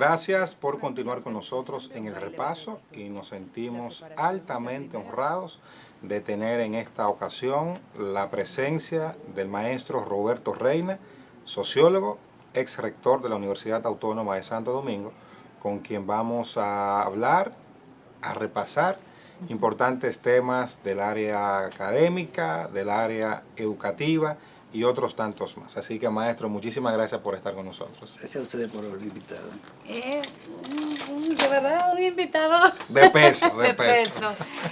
Gracias por continuar con nosotros en el repaso y nos sentimos altamente honrados de tener en esta ocasión la presencia del maestro Roberto Reina, sociólogo, ex rector de la Universidad Autónoma de Santo Domingo, con quien vamos a hablar, a repasar importantes temas del área académica, del área educativa y otros tantos más. Así que, maestro, muchísimas gracias por estar con nosotros. Gracias a ustedes por haber invitado. De verdad, un invitado de peso.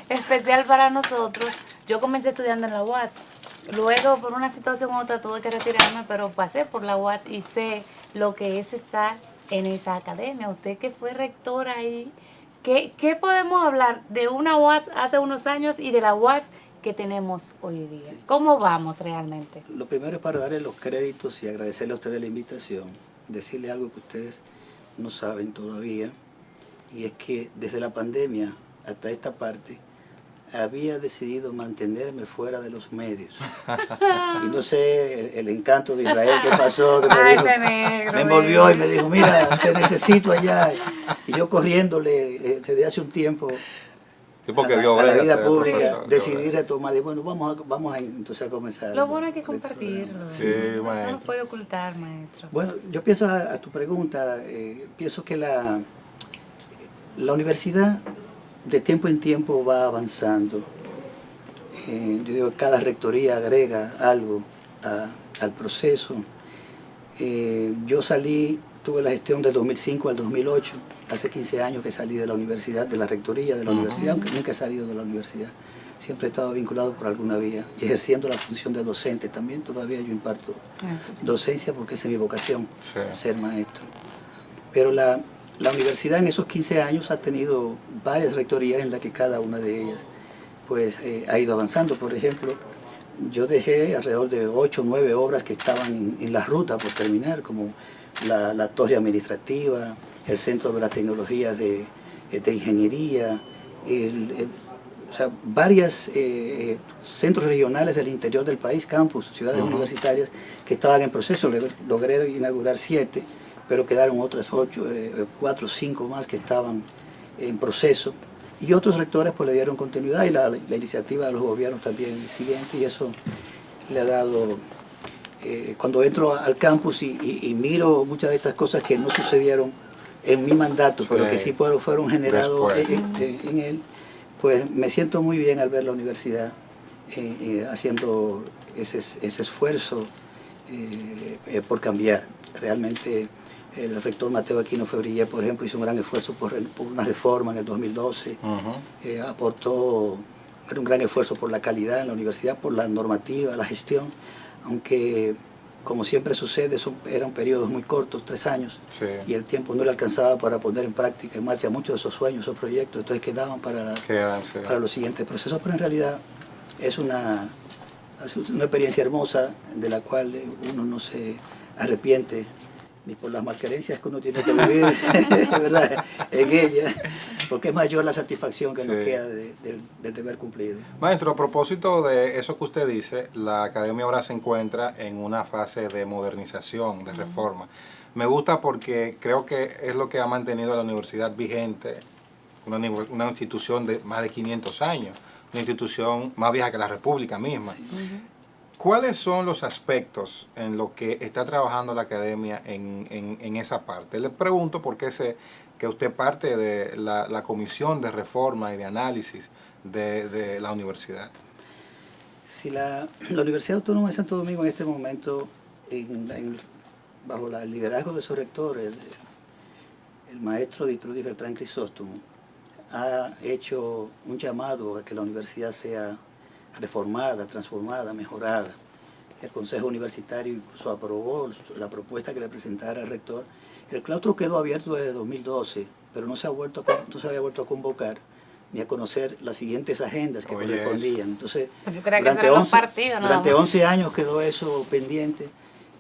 Especial para nosotros. Yo comencé estudiando en la UAS. Luego, por una situación u otra, tuve que retirarme, pero pasé por la UAS y sé lo que es estar en esa academia. Usted que fue rector ahí, ¿qué podemos hablar de una UAS hace unos años y de la UAS que tenemos hoy día? Sí. ¿Cómo vamos realmente? Lo primero es para darle los créditos y agradecerle a ustedes la invitación, decirle algo que ustedes no saben todavía, y es que desde la pandemia hasta esta parte había decidido mantenerme fuera de los medios. Y no sé el encanto de Israel que pasó, que me envolvió y me dijo, mira, te necesito allá. Y yo corriéndole desde hace un tiempo a la vida pública, decidí retomar y bueno, vamos a entonces a comenzar. Lo bueno es que compartirlo. Sí, no lo puede ocultar, maestro. Bueno, yo pienso a tu pregunta, pienso que la universidad de tiempo en tiempo va avanzando. Yo digo, cada rectoría agrega algo al proceso. Yo tuve la gestión del 2005 al 2008, hace 15 años que salí de la universidad, de la rectoría de la universidad, aunque nunca he salido de la universidad. Siempre he estado vinculado por alguna vía, ejerciendo la función de docente también. Todavía yo imparto docencia porque esa es mi vocación, ser maestro. Pero la universidad en esos 15 años ha tenido varias rectorías en las que cada una de ellas pues, ha ido avanzando. Por ejemplo, yo dejé alrededor de 8 o 9 obras que estaban en la ruta por terminar, como la torre administrativa, el centro de las tecnologías de ingeniería, o sea, varios centros regionales del interior del país, campus, ciudades universitarias, que estaban en proceso. Logré inaugurar 7, pero quedaron otras 4 o 5 más que estaban en proceso. Y otros rectores pues le dieron continuidad y la iniciativa de los gobiernos también siguiente, y eso le ha dado... cuando entro al campus y miro muchas de estas cosas que no sucedieron en mi mandato, pero que sí fueron generados en él, pues me siento muy bien al ver la universidad haciendo ese esfuerzo por cambiar. Realmente el rector Mateo Aquino Febrillé, por ejemplo, hizo un gran esfuerzo por una reforma en el 2012, aportó un gran esfuerzo por la calidad en la universidad, por la normativa, la gestión, aunque como siempre sucede, eran periodos muy cortos, 3 años, y el tiempo no le alcanzaba para poner en práctica, en marcha muchos de esos sueños, esos proyectos, entonces quedaban para los siguientes procesos, pero en realidad es una experiencia hermosa de la cual uno no se arrepiente ni por las malquerencias que uno tiene que vivir ¿verdad? En ella, porque es mayor la satisfacción que nos queda del deber cumplido. Maestro, a propósito de eso que usted dice, la academia ahora se encuentra en una fase de modernización, de reforma. Me gusta porque creo que es lo que ha mantenido a la universidad vigente, una institución de más de 500 años, una institución más vieja que la República misma. ¿Cuáles son los aspectos en los que está trabajando la academia en esa parte? Le pregunto porque sé que usted parte de la comisión de reforma y de análisis de la universidad. Sí, la Universidad Autónoma de Santo Domingo en este momento, bajo el liderazgo de su rector, el maestro Ditrudis Beltrán Crisóstomo, ha hecho un llamado a que la universidad sea reformada, transformada, mejorada. El Consejo Universitario incluso aprobó la propuesta que le presentara el rector. El claustro quedó abierto desde 2012, pero no se había vuelto a convocar ni a conocer las siguientes agendas que correspondían. Entonces, durante 11 años quedó eso pendiente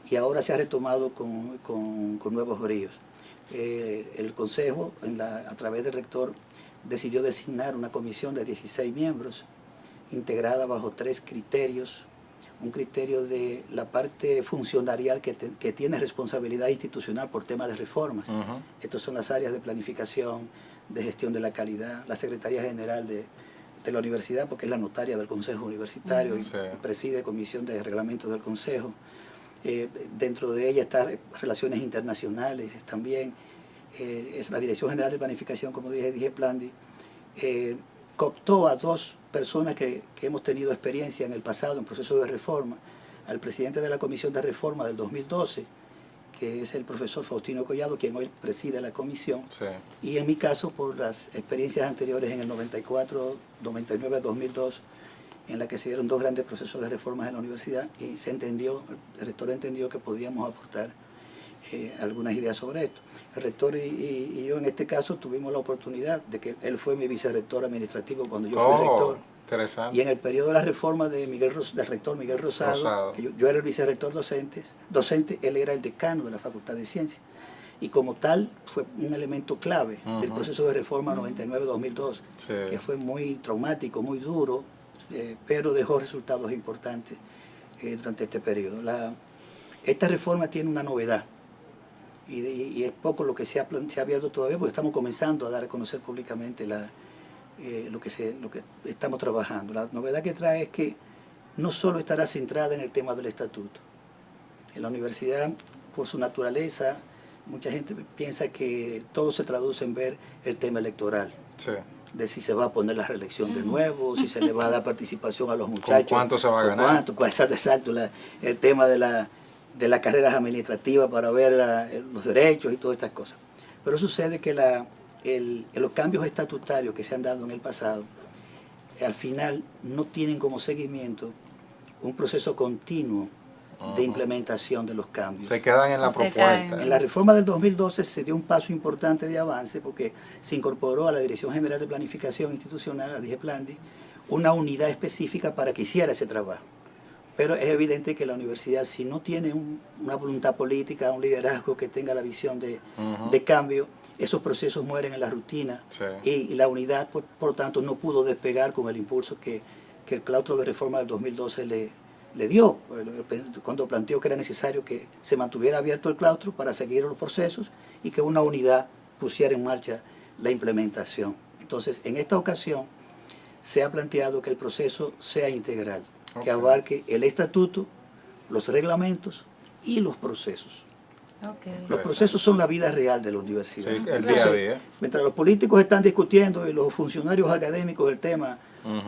y ahora se ha retomado con nuevos bríos. El Consejo, a través del rector, decidió designar una comisión de 16 miembros, integrada bajo 3 criterios. un criterio de la parte funcionarial que tiene responsabilidad institucional por temas de reformas. Estas son las áreas de planificación, de gestión de la calidad, la Secretaría General de la universidad, porque es la notaria del Consejo Universitario y preside comisión de reglamentos del Consejo. Dentro de ella están relaciones internacionales también. Es la Dirección General de Planificación, como dije Plandi. Cooptó a dos personas que hemos tenido experiencia en el pasado en procesos de reforma, al presidente de la Comisión de Reforma del 2012, que es el profesor Faustino Collado, quien hoy preside la comisión, y en mi caso por las experiencias anteriores en el 94, 99, 2002, en la que se dieron dos grandes procesos de reformas en la universidad y se entendió, el rector entendió que podíamos aportar algunas ideas sobre esto. El rector y yo en este caso tuvimos la oportunidad de que él fue mi vicerrector administrativo cuando yo fui rector. Interesante. Y en el periodo de la reforma del rector Miguel Rosado. Que yo era el vicerrector docente, él era el decano de la Facultad de Ciencias. Y como tal fue un elemento clave del proceso de reforma 99-2002, que fue muy traumático, muy duro, pero dejó resultados importantes durante este periodo. Esta reforma tiene una novedad. Y es poco lo que se ha abierto todavía, porque estamos comenzando a dar a conocer públicamente lo que estamos trabajando. La novedad que trae es que no solo estará centrada en el tema del estatuto. En la universidad, por su naturaleza, mucha gente piensa que todo se traduce en ver el tema electoral. De si se va a poner la reelección de nuevo, si se le va a dar participación a los muchachos. ¿Cuánto se va a ganar? Exacto, el tema de las carreras administrativas para ver los derechos y todas estas cosas. Pero sucede que los cambios estatutarios que se han dado en el pasado, al final no tienen como seguimiento un proceso continuo de implementación de los cambios. Se quedan en la propuesta. En la reforma del 2012 se dio un paso importante de avance porque se incorporó a la Dirección General de Planificación Institucional, a DIGEPLANDI, una unidad específica para que hiciera ese trabajo. Pero es evidente que la universidad, si no tiene una voluntad política, un liderazgo que tenga la visión de cambio, esos procesos mueren en la rutina y la unidad, por lo tanto, no pudo despegar con el impulso que el claustro de reforma del 2012 le dio, cuando planteó que era necesario que se mantuviera abierto el claustro para seguir los procesos y que una unidad pusiera en marcha la implementación. Entonces, en esta ocasión, se ha planteado que el proceso sea integral, que abarque el estatuto, los reglamentos y los procesos. Los procesos son la vida real de la universidad. Sí, el día a día. Mientras los políticos están discutiendo y los funcionarios académicos el tema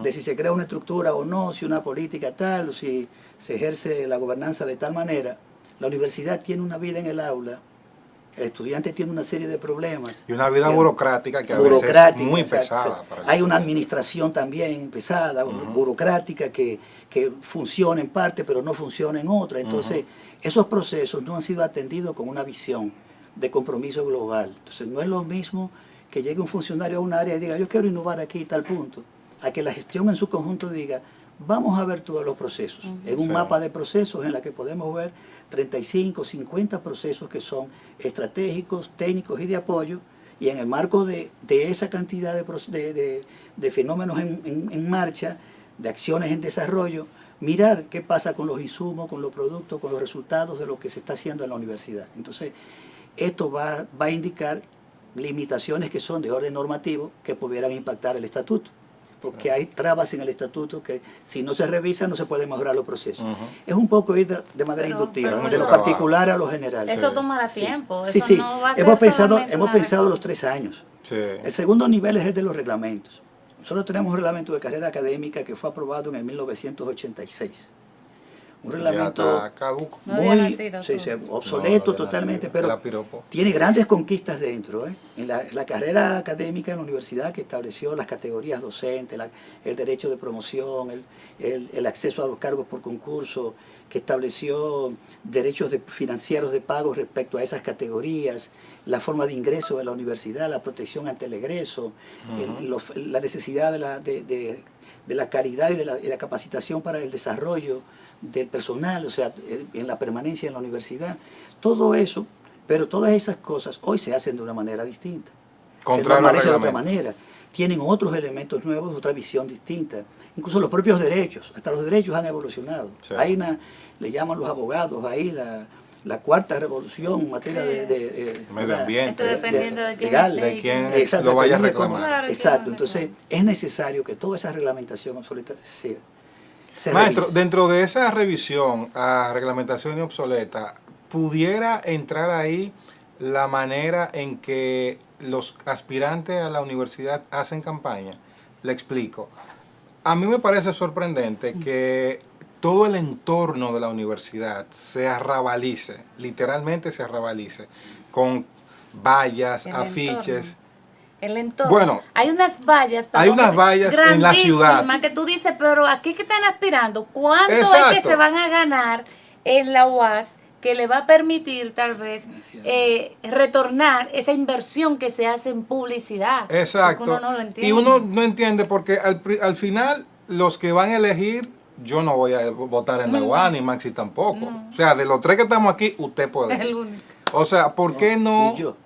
de si se crea una estructura o no, si una política tal, o si se ejerce la gobernanza de tal manera, la universidad tiene una vida en el aula, el estudiante tiene una serie de problemas. Y una vida burocrática que a veces es muy pesada. Hay una administración también pesada, burocrática, que funciona en parte, pero no funciona en otra. Entonces, esos procesos no han sido atendidos con una visión de compromiso global. Entonces, no es lo mismo que llegue un funcionario a un área y diga, yo quiero innovar aquí y tal punto, a que la gestión en su conjunto diga, vamos a ver todos los procesos, en un mapa de procesos en la que podemos ver 35, 50 procesos que son estratégicos, técnicos y de apoyo, y en el marco de esa cantidad de fenómenos en marcha, de acciones en desarrollo, mirar qué pasa con los insumos, con los productos, con los resultados de lo que se está haciendo en la universidad. Entonces, esto va a indicar limitaciones que son de orden normativo que pudieran impactar el estatuto. Porque hay trabas en el estatuto que si no se revisa no se pueden mejorar los procesos. Es un poco ir de manera inductiva, de lo particular a lo general. Eso tomará tiempo. Sí, eso no va a ser hemos pensado los 3 años. El segundo nivel es el de los reglamentos. Nosotros tenemos un reglamento de carrera académica que fue aprobado en el 1986. Un reglamento caduco. muy obsoleto totalmente, pero tiene grandes conquistas dentro. En la carrera académica en la universidad, que estableció las categorías docentes, el derecho de promoción, el acceso a los cargos por concurso, que estableció derechos financieros de pago respecto a esas categorías, la forma de ingreso de la universidad, la protección ante el egreso, la necesidad de la calidad y de la capacitación para el desarrollo del personal, o sea, en la permanencia en la universidad, todo eso, pero todas esas cosas hoy se hacen de una manera distinta. Se normaliza de otra manera. tienen otros elementos nuevos, otra visión distinta. Incluso los propios derechos, hasta los derechos han evolucionado. Sí. Hay le llaman los abogados ahí la cuarta revolución en materia de medio ambiente, Eso dependiendo de quién legal, esté de quién exacto, lo vaya a dependiendo de reclamar. Claro, Exacto, quién lo entonces reclama. es necesario que toda esa reglamentación obsoleta se Maestro, revise. dentro de esa revisión a reglamentación obsoleta, ¿pudiera entrar ahí la manera en que los aspirantes a la universidad hacen campaña? Le explico. A mí me parece sorprendente que todo el entorno de la universidad se arrabalice, literalmente se arrabalice, con vallas, El afiches. El entorno. Bueno, hay unas vallas, hay unas vallas en la ciudad. grandísimas que tú dices, pero aquí que están aspirando, ¿cuánto es Exacto. que se van a ganar en la UAS que le va a permitir tal vez retornar esa inversión que se hace en publicidad? Exacto. Porque uno no lo entiende. Y uno no entiende porque al final los que van a elegir, yo no voy a votar en la UAS ni Maxi tampoco. No. O sea, de los tres que estamos aquí, usted puede. Es el único. O sea, ¿por qué no? Ni yo,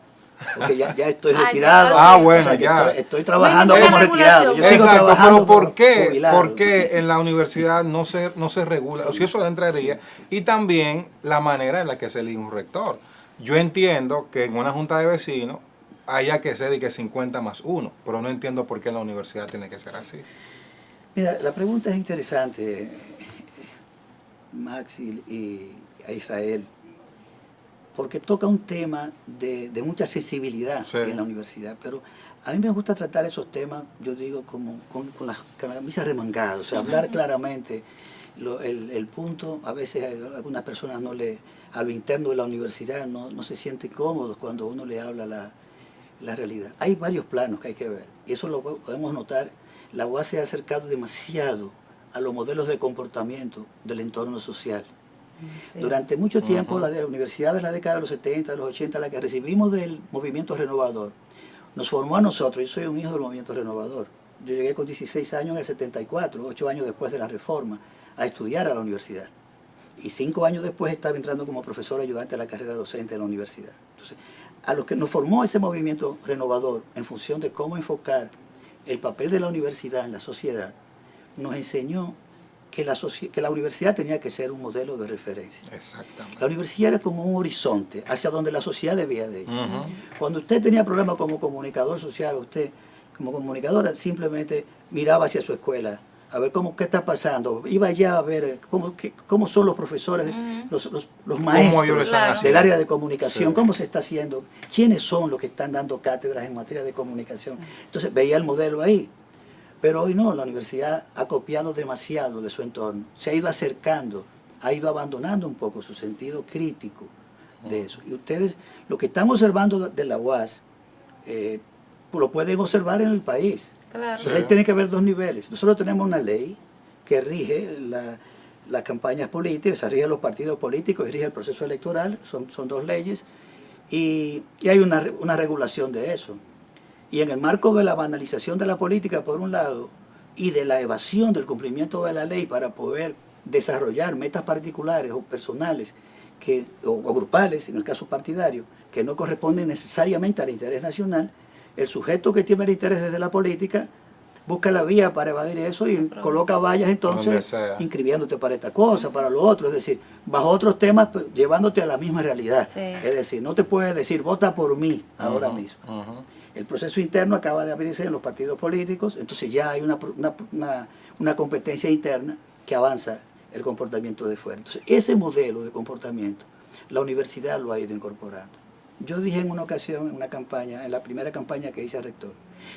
porque ya estoy Ah, retirado. ya. Bueno, que ya. Estoy trabajando No hay como ninguna retirado. Yo sigo Exacto, trabajando, pero ¿por qué? jubilado. ¿Por qué en la universidad no se regula? O si eso entraría. Y también la manera en la que se elige un rector. Yo entiendo que en una junta de vecinos haya que ser de que 50 más 1, pero no entiendo por qué en la universidad tiene que ser así. Mira, la pregunta es interesante, Max y a Israel, porque toca un tema de mucha sensibilidad Sí. en la universidad, pero a mí me gusta tratar esos temas, yo digo, como con las camisas remangadas, o sea, hablar claramente el punto. A veces a algunas personas a lo interno de la universidad no se sienten cómodos cuando uno le habla la realidad. Hay varios planos que hay que ver, y eso lo podemos notar. La UAS se ha acercado demasiado a los modelos de comportamiento del entorno social. Sí. Durante mucho tiempo, Ujú. la de la universidad de la década de los 70, de los 80, la que recibimos del movimiento renovador, nos formó a nosotros. Yo soy un hijo del movimiento renovador. Yo llegué con 16 años en el 74, 8 años después de la reforma, a estudiar a la universidad. Y 5 años después estaba entrando como profesor ayudante a la carrera docente de la universidad. Entonces, a los que nos formó ese movimiento renovador en función de cómo enfocar el papel de la universidad en la sociedad, nos enseñó que la universidad tenía que ser un modelo de referencia. Exactamente. La universidad era como un horizonte hacia donde la sociedad debía de ir. Ujú. Cuando usted tenía problemas como comunicador social, usted como comunicadora simplemente miraba hacia su escuela, a ver qué está pasando, iba allá a ver cómo son los profesores, los maestros ellos lo están Claro. del haciendo. área de comunicación, Sí. cómo se está haciendo, quiénes son los que están dando cátedras en materia de comunicación. Entonces veía el modelo ahí. Pero hoy no, la universidad ha copiado demasiado de su entorno, se ha ido acercando, ha ido abandonando un poco su sentido crítico de eso. Y ustedes, lo que están observando de la UAS, lo pueden observar en el país. Claro. Entonces ahí tiene que haber dos niveles. Nosotros tenemos una ley que rige las campañas políticas, rige los partidos políticos y rige el proceso electoral, son dos leyes, y hay una regulación de eso. Y en el marco de la banalización de la política, por un lado, y de la evasión del cumplimiento de la ley para poder desarrollar metas particulares o personales o grupales, en el caso partidario, que no corresponden necesariamente al interés nacional, el sujeto que tiene el interés desde la política busca la vía para evadir eso y coloca vallas Donde entonces sea. inscribiéndote para esta cosa, para lo otro, es decir, bajo otros temas pues, llevándote a la misma realidad. Sí. Es decir, no te puedes decir vota por mí ahora Ujú, mismo. ujú. El proceso interno acaba de abrirse en los partidos políticos, entonces ya hay una competencia interna que avanza el comportamiento de fuera. Entonces, ese modelo de comportamiento, la universidad lo ha ido incorporando. Yo dije en una ocasión, en una campaña, en la primera campaña que hice a rector,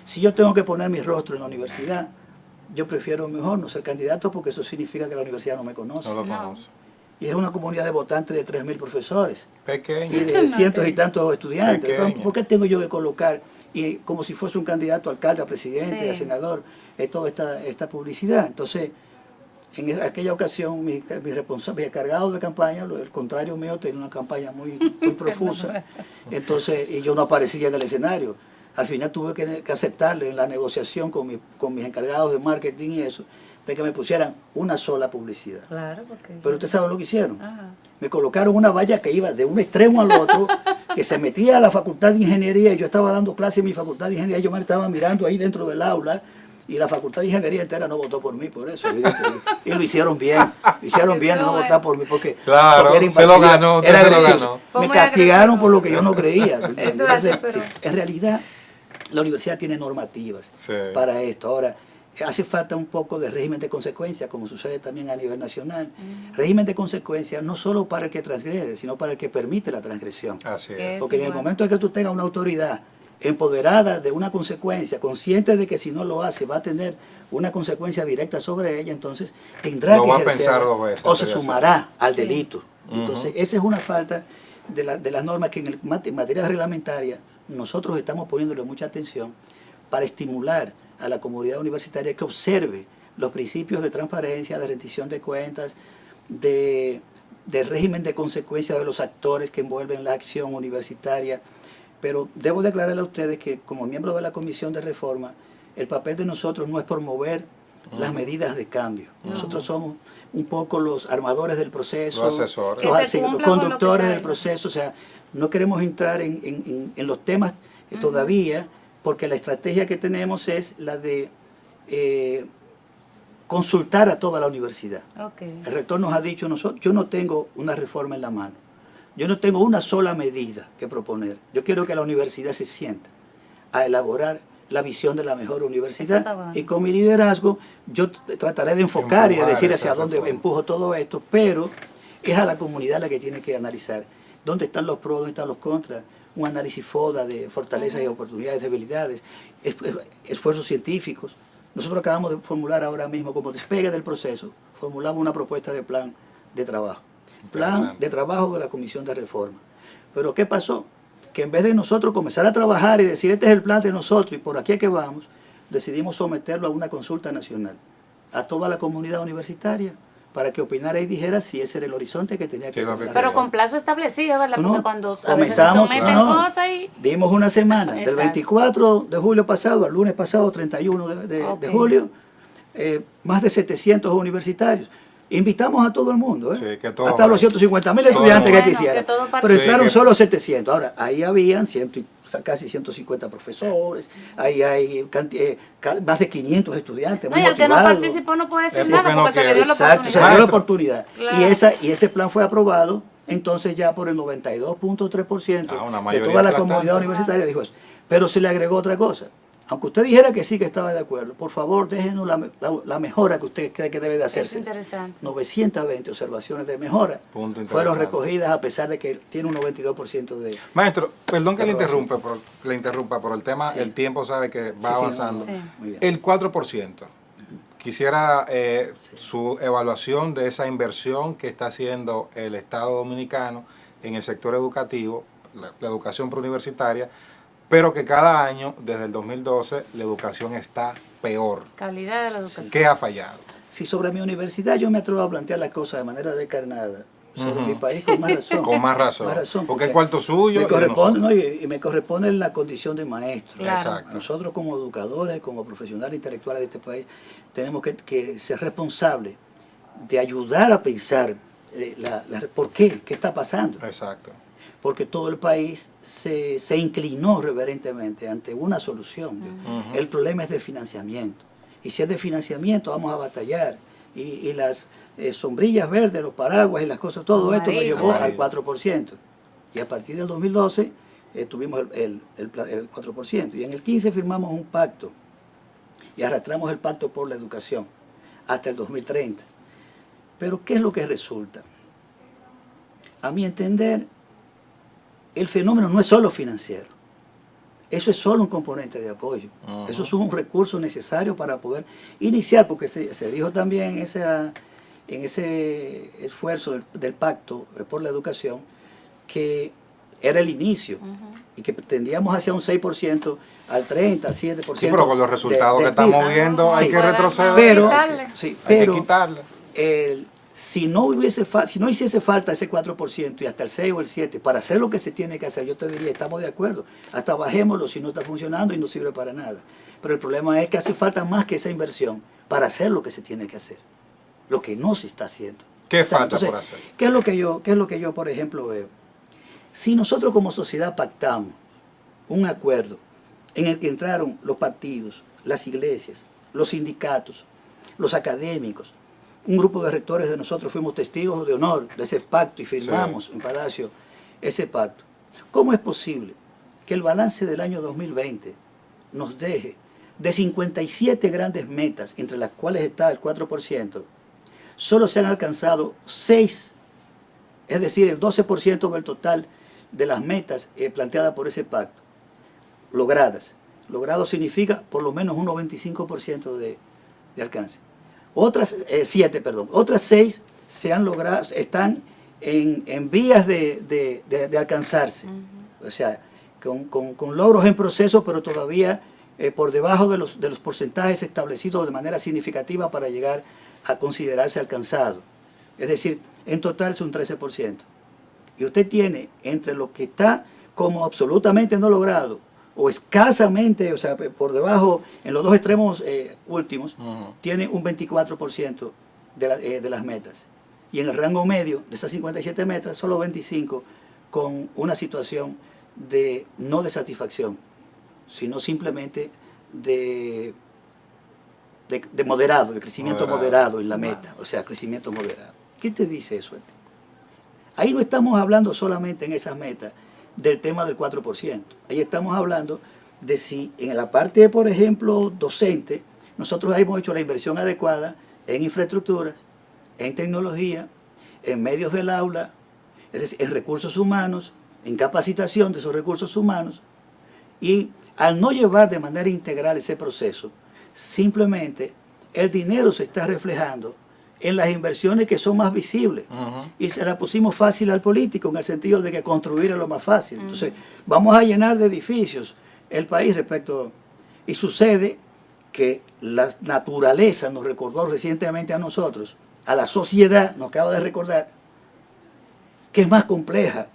si yo tengo que poner mi rostro en la universidad, yo prefiero mejor no ser candidato porque eso significa que la universidad no me conoce. No lo No. conoce. Y es una comunidad de votantes de 3.000 profesores Pequeño. y de cientos y tantos estudiantes. Pequeño. Entonces, ¿por qué tengo yo que colocar, y como si fuese un candidato a alcalde, a presidente, Sí. a senador, toda esta publicidad? Entonces, en aquella ocasión, mi encargado de campaña, el contrario mío, tenía una campaña muy profusa, entonces, y yo no aparecía en el escenario. Al final tuve que aceptarle en la negociación con mis encargados de marketing y eso, de que me pusieran una sola publicidad. Claro, porque... Pero usted sabe lo que hicieron. Ajá. Me colocaron una valla que iba de un extremo al otro, que se metía a la facultad de ingeniería, y yo estaba dando clase en mi facultad de ingeniería, yo me estaba mirando ahí dentro del aula, y la facultad de ingeniería entera no votó por mí por eso, y lo hicieron bien de no votar por mí, porque claro, era se lo ganó, usted se lo ganó. Me castigaron por lo que yo no creía. Entonces, sí, en realidad, la universidad tiene normativas para esto. Ahora, hace falta un poco de régimen de consecuencia, como sucede también a nivel nacional. Régimen de consecuencia no solo para el que transgrede, sino para el que permite la transgresión. Así es. Porque en el momento en que tú tengas una autoridad empoderada de una consecuencia, consciente de que si no lo hace va a tener una consecuencia directa sobre ella, entonces tendrá que ejercer o se sumará al delito. Entonces, esa es una falta de las normas que en materia reglamentaria nosotros estamos poniéndole mucha atención para estimular a la comunidad universitaria que observe los principios de transparencia, de rendición de cuentas, de régimen de consecuencia de los actores que envuelven la acción universitaria. Pero debo declararle a ustedes que como miembro de la Comisión de Reforma, el papel de nosotros no es promover las medidas de cambio. Nosotros somos un poco los armadores del proceso, los asesores, los conductores del proceso. O sea, no queremos entrar en los temas todavía, porque la estrategia que tenemos es la de consultar a toda la universidad. El rector nos ha dicho, yo no tengo una reforma en la mano. Yo no tengo una sola medida que proponer. Yo quiero que la universidad se sienta a elaborar la visión de la mejor universidad. Y con mi liderazgo yo trataré de enfocar y de decir hacia dónde empujo todo esto, pero es a la comunidad la que tiene que analizar dónde están los pros, dónde están los contras, un análisis FODA de fortalezas y oportunidades, debilidades, esfuerzos científicos. Nosotros acabamos de formular ahora mismo, como despegue del proceso, formulamos una propuesta de plan de trabajo. Plan de trabajo de la Comisión de Reforma. Pero ¿qué pasó? Que en vez de nosotros comenzar a trabajar y decir este es el plan de nosotros y por aquí es que vamos, decidimos someterlo a una consulta nacional, a toda la comunidad universitaria, para que opinara y dijera si ese era el horizonte que tenía que cumplir. Pero con plazo establecido, ¿verdad? Porque cuando comenzamos, cosas y... dimos una semana, del 24 de julio pasado al lunes pasado, 31 de julio, más de 700 universitarios. Invitamos a todo el mundo, sí, hasta los 150.000 estudiantes que quisieran, pero entraron solo 700. Ahora, ahí habían casi 150 profesores, ahí hay más de 500 estudiantes. No, y el que no participó no puede decir nada porque se le dio la oportunidad. Exacto, se le dio la oportunidad. Claro. Y ese plan fue aprobado, entonces ya por el 92.3% de toda la comunidad universitaria dijo eso. Pero se le agregó otra cosa. Aunque usted dijera que sí, que estaba de acuerdo, por favor, déjenos la mejora que usted cree que debe de hacerse. Es interesante. 920 observaciones de mejora fueron recogidas a pesar de que tiene un 92% de... Maestro, perdón que le interrumpa por el tema, el tiempo sabe que va avanzando. Sí. El 4%. Quisiera su evaluación de esa inversión que está haciendo el Estado Dominicano en el sector educativo, la educación preuniversitaria, pero que cada año, desde el 2012, la educación está peor. Calidad de la educación. ¿Qué ha fallado? Si sobre mi universidad yo me atrevo a plantear las cosas de manera descarnada, sobre mi país con más razón. Con más razón. Porque es cuarto suyo. Me corresponde, y me corresponde la condición de maestro. Claro. Exacto. Nosotros como educadores, como profesionales intelectuales de este país, tenemos que ser responsables de ayudar a pensar por qué está pasando. Exacto. Porque todo el país se inclinó reverentemente ante una solución. El problema es de financiamiento. Y si es de financiamiento, vamos a batallar. Y las sombrillas verdes, los paraguas y las cosas, todo esto nos llevó al 4%. Y a partir del 2012 tuvimos el 4%. Y en el 15 firmamos un pacto. Y arrastramos el pacto por la educación hasta el 2030. Pero ¿qué es lo que resulta? A mi entender, el fenómeno no es solo financiero, eso es solo un componente de apoyo, eso es un recurso necesario para poder iniciar, porque se dijo también en ese esfuerzo del pacto por la educación que era el inicio y que tendíamos hacia un 6%, al 30%, al 7%. Sí, pero con los resultados que estamos viendo hay que retroceder, pero hay que quitarle. Si no hiciese falta ese 4% y hasta el 6 o el 7 para hacer lo que se tiene que hacer, yo te diría, estamos de acuerdo, hasta bajémoslo si no está funcionando y no sirve para nada. Pero el problema es que hace falta más que esa inversión para hacer lo que se tiene que hacer, lo que no se está haciendo. ¿Qué falta por hacer? ¿Qué es lo que yo, por ejemplo, veo? Si nosotros como sociedad pactamos un acuerdo en el que entraron los partidos, las iglesias, los sindicatos, los académicos, un grupo de rectores de nosotros fuimos testigos de honor de ese pacto y firmamos en Palacio ese pacto. ¿Cómo es posible que el balance del año 2020 nos deje de 57 grandes metas, entre las cuales está el 4%, solo se han alcanzado 6, es decir, el 12% del total de las metas planteadas por ese pacto, logradas? Logrado significa por lo menos un 95% de alcance. Otras 6 se han logrado, están en vías de alcanzarse. O sea, con logros en proceso, pero todavía por debajo de los porcentajes establecidos de manera significativa para llegar a considerarse alcanzado. Es decir, en total es un 13%. Y usted tiene entre lo que está como absolutamente no logrado, o escasamente, o sea, por debajo, en los dos extremos últimos, tiene un 24% de las metas. Y en el rango medio de esas 57 metas, solo 25 con una situación de no de satisfacción, sino simplemente de moderado, de crecimiento moderado en la meta, o sea, crecimiento moderado. ¿Qué te dice eso? Ahí no estamos hablando solamente en esas metas del tema del 4%. Ahí estamos hablando de si en la parte, por ejemplo, docente, nosotros hemos hecho la inversión adecuada en infraestructuras, en tecnología, en medios del aula, es decir, en recursos humanos, en capacitación de esos recursos humanos. Y al no llevar de manera integral ese proceso, simplemente el dinero se está reflejando en las inversiones que son más visibles. Y se la pusimos fácil al político, en el sentido de que construir es lo más fácil. Entonces, vamos a llenar de edificios el país respecto... Y sucede que la naturaleza nos recordó recientemente a nosotros, a la sociedad, nos acaba de recordar, que es más compleja,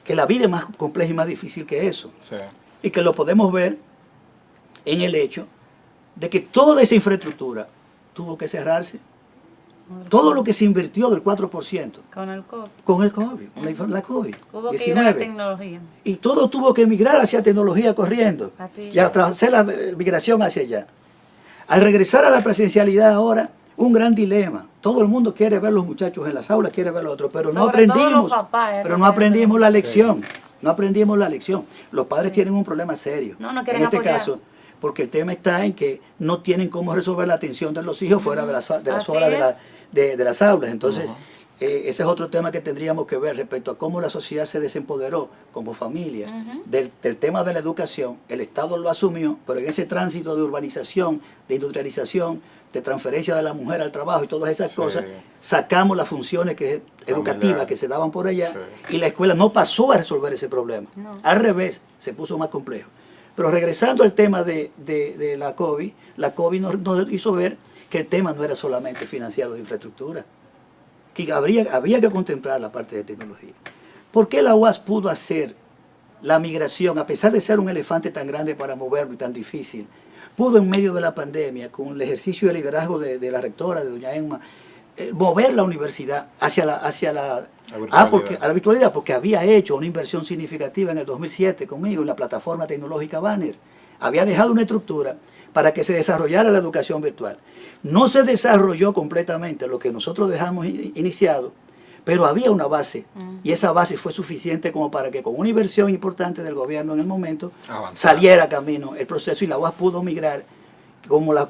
que la vida es más compleja y más difícil que eso. Sí. Y que lo podemos ver en el hecho de que toda esa infraestructura tuvo que cerrarse. Todo lo que se invirtió del 4%. Con el COVID. Con el COVID, la COVID. Hubo que ir a la tecnología. Y todo tuvo que migrar hacia tecnología corriendo. Así y hacer la migración hacia allá. Al regresar a la presencialidad ahora, un gran dilema. Todo el mundo quiere ver los muchachos en las aulas, quiere ver lo otro, pero no aprendimos. Pero no aprendimos la lección. Sí. No aprendimos la lección. Los padres tienen un problema serio. No quieren en este apoyar. Caso, porque el tema está en que no tienen cómo resolver la atención de los hijos fuera de las horas de las aulas. Entonces, ese es otro tema que tendríamos que ver respecto a cómo la sociedad se desempoderó como familia. Del tema de la educación, el Estado lo asumió, pero en ese tránsito de urbanización, de industrialización, de transferencia de la mujer al trabajo y todas esas cosas, sacamos las funciones educativas que se daban por allá y la escuela no pasó a resolver ese problema. Al revés, se puso más complejo. Pero regresando al tema de la COVID nos hizo ver que el tema no era solamente financiado de infraestructura, que había que contemplar la parte de tecnología. ¿Por qué la UAS pudo hacer la migración, a pesar de ser un elefante tan grande para moverlo y tan difícil? Pudo en medio de la pandemia, con el ejercicio de liderazgo de la rectora, de doña Emma, mover la universidad hacia la virtualidad, porque había hecho una inversión significativa en el 2007 conmigo en la plataforma tecnológica Banner. Había dejado una estructura para que se desarrollara la educación virtual. No se desarrolló completamente lo que nosotros dejamos iniciado, pero había una base, y esa base fue suficiente como para que con una inversión importante del gobierno en el momento saliera camino el proceso, y la UAS pudo migrar como la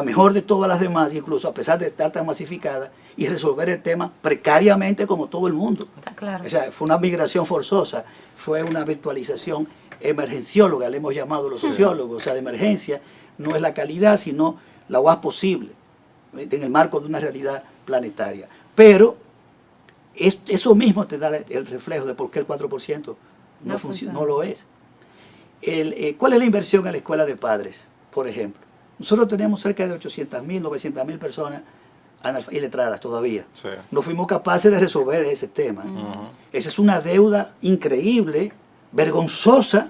mejor de todas las demás, incluso a pesar de estar tan masificada, y resolver el tema precariamente como todo el mundo. Claro. O sea, fue una migración forzosa, fue una virtualización emergencióloga, le hemos llamado los sociólogos, o sea, de emergencia, no es la calidad, sino la UAS posible, en el marco de una realidad planetaria. Pero eso mismo te da el reflejo de por qué el 4% no lo es. ¿Cuál es la inversión en la escuela de padres, por ejemplo? Nosotros tenemos cerca de 800.000, 900.000 personas iletradas todavía. Sí. No fuimos capaces de resolver ese tema. Esa es una deuda increíble, vergonzosa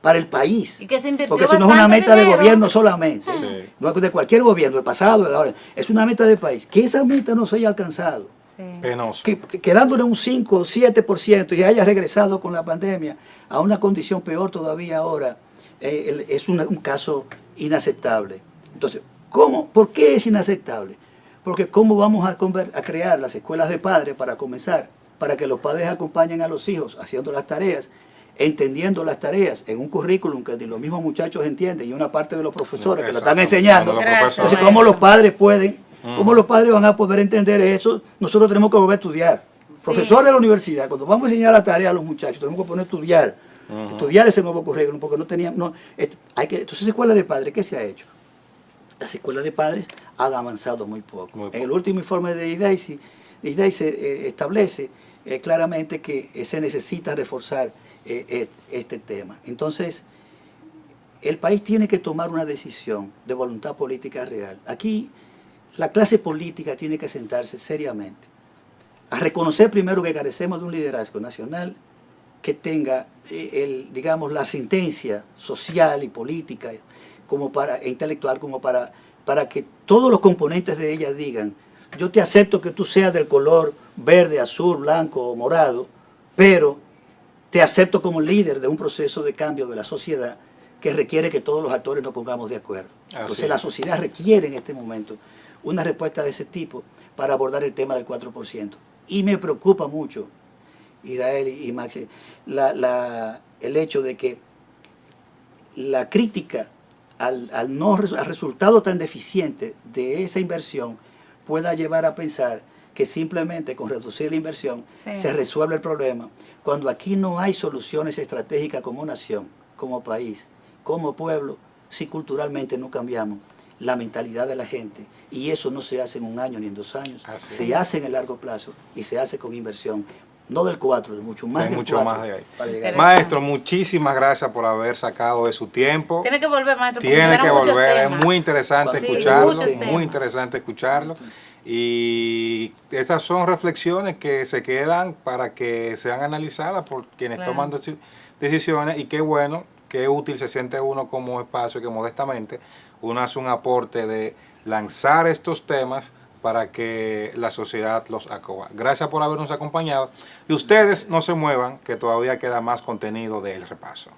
para el país. ¿Y que se invirtió? Porque eso no es una meta de gobierno solamente. Sí. No es de cualquier gobierno, del pasado, de ahora. Es una meta de país. Que esa meta no se haya alcanzado. Sí. Penoso. quedándole un 5 o 7% y haya regresado con la pandemia a una condición peor todavía ahora, es un caso inaceptable. Entonces, ¿por qué es inaceptable? Porque ¿cómo vamos a crear las escuelas de padres para comenzar? Para que los padres acompañen a los hijos haciendo las tareas, entendiendo las tareas en un currículum que ni los mismos muchachos entienden y una parte de los profesores que lo están enseñando. Entonces, ¿cómo los padres pueden? ¿Cómo los padres van a poder entender eso? Nosotros tenemos que volver a estudiar. Profesores de la universidad, cuando vamos a enseñar la tarea a los muchachos, tenemos que poner a estudiar. Estudiar ese nuevo currículum, porque no teníamos... entonces, escuelas de padres, ¿qué se ha hecho? Las escuelas de padres han avanzado muy poco. En el último informe de IDEICI establece claramente que se necesita reforzar este tema. Entonces, el país tiene que tomar una decisión de voluntad política real. Aquí, la clase política tiene que sentarse seriamente a reconocer primero que carecemos de un liderazgo nacional que tenga, digamos, la sentencia social y política e intelectual como para que todos los componentes de ella digan: yo te acepto que tú seas del color verde, azul, blanco o morado, pero te acepto como líder de un proceso de cambio de la sociedad que requiere que todos los actores nos pongamos de acuerdo. Entonces la sociedad requiere en este momento una respuesta de ese tipo para abordar el tema del 4%. Y me preocupa mucho, Israel y Maxi, el hecho de que la crítica al resultado tan deficiente de esa inversión pueda llevar a pensar que simplemente con reducir la inversión se resuelve el problema, cuando aquí no hay soluciones estratégicas como nación, como país, como pueblo, si culturalmente no cambiamos la mentalidad de la gente. Y eso no se hace en un año ni en 2 años. Se hace en el largo plazo y se hace con inversión. No del 4, de mucho más. Mucho más de ahí. Maestro, muchísimas gracias por haber sacado de su tiempo. Tiene que volver, maestro. Tiene que volver. Es muy interesante escucharlo. Muy interesante escucharlo. Y estas son reflexiones que se quedan para que sean analizadas por quienes toman decisiones. Y qué bueno, qué útil se siente uno como espacio que modestamente uno hace un aporte de lanzar estos temas para que la sociedad los acoja. Gracias por habernos acompañado y ustedes no se muevan, que todavía queda más contenido del repaso.